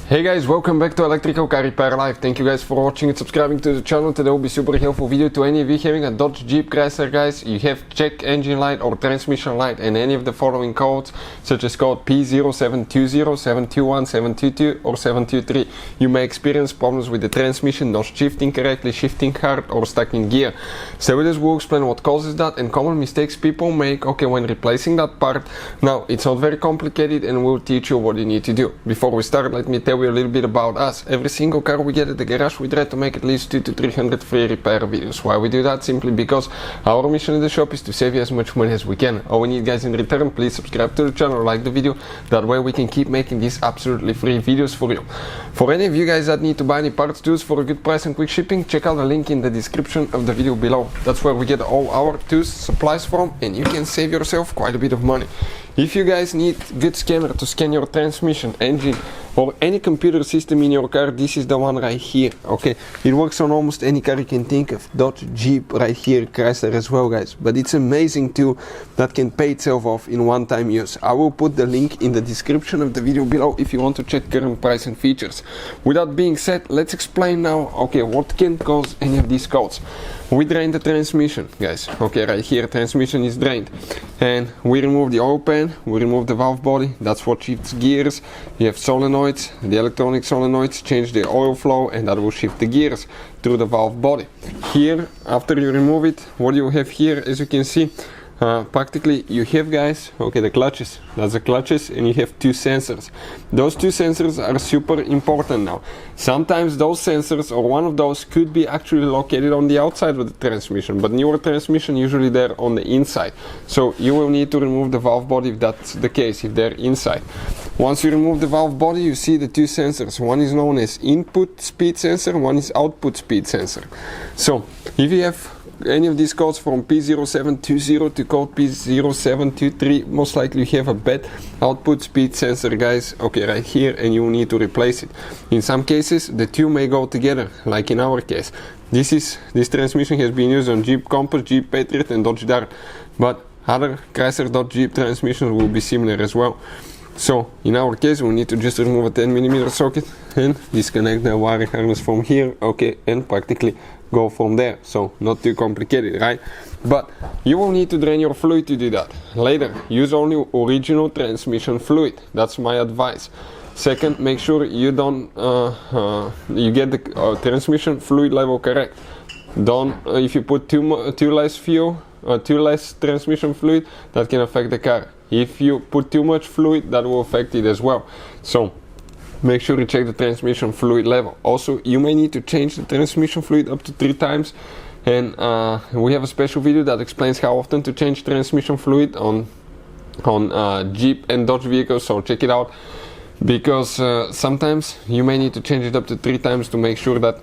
Hey guys, welcome back to Electrical Car Repair Live. Thank you guys for watching and subscribing to the channel. Today will be super helpful video to any of you having a Dodge, Jeep, Chrysler guys. You have check engine light or transmission light and any of the following codes such as code P0720 721 722 or 723. You may experience problems with the transmission, not shifting correctly, shifting hard or stuck in gear. So with this we'll explain what causes that and common mistakes people make when replacing that part. Now it's not very complicated and we'll teach you what you need to do. Before we start, let me tell you a little bit about us. Every single car we get at the garage, we try to make at least 200 to 300 free repair videos. Why we do that? Simply because our mission in the shop is to save you as much money as we can. All we need guys in return, please subscribe to the channel, like the video, that way we can keep making these absolutely free videos for you. For any of you guys that need to buy any parts tools for a good price and quick shipping, check out the link in the description of the video below. That's where we get all our tools supplies from and you can save yourself quite a bit of money. If you guys need good scanner to scan your transmission, engine or any computer system in your car, this is the one right here. Okay, it works on almost any car you can think of. Dodge, Jeep, right here, Chrysler as well guys. But it's amazing tool that can pay itself off in one-time use. I will put the link in the description of the video below if you want to check current price and features. With that being said, let's explain now what can cause any of these codes. We drain the transmission guys. Okay, right here transmission is drained and we remove the oil pan, we remove the valve body, that's what shifts gears. You have solenoids, the electronic solenoids change the oil flow and that will shift the gears through the valve body. Here, after you remove it, what you have here, as you can see, practically you have guys, the clutches, that's the clutches, and you have two sensors. Those two sensors are super important now. Sometimes those sensors or one of those could be actually located on the outside of the transmission, but newer transmission usually they're on the inside. So you will need to remove the valve body if that's the case, if they're inside. Once you remove the valve body, you see the two sensors. One is known as input speed sensor, one is output speed sensor. So if you have any of these codes from P0720 to code P0723, most likely you have a bad output speed sensor guys, right here, and you will need to replace it. In some cases the two may go together, like in our case. This transmission has been used on Jeep Compass, Jeep Patriot and Dodge Dart, but other Chrysler Dodge Jeep transmissions will be similar as well. So in our case we need to just remove a 10mm socket and disconnect the wiring harness from here, and practically go from there. So not too complicated, right? But you will need to drain your fluid to do that. Later, use only original transmission fluid. That's my advice. Second, make sure you don't you get the transmission fluid level correct. Don't if you put too less fuel or too less transmission fluid, that can affect the car. If you put too much fluid, that will affect it as well. So make sure you check the transmission fluid level. Also, you may need to change the transmission fluid up to 3 times, and we have a special video that explains how often to change transmission fluid on Jeep and Dodge vehicles, so check it out, because sometimes you may need to change it up to 3 times to make sure that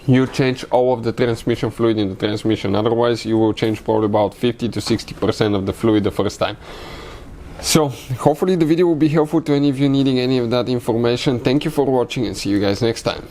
you change all of the transmission fluid in the transmission. Otherwise you will change probably about 50 to 60% of the fluid the first time. So hopefully the video will be helpful to any of you needing any of that information. Thank you for watching and see you guys next time.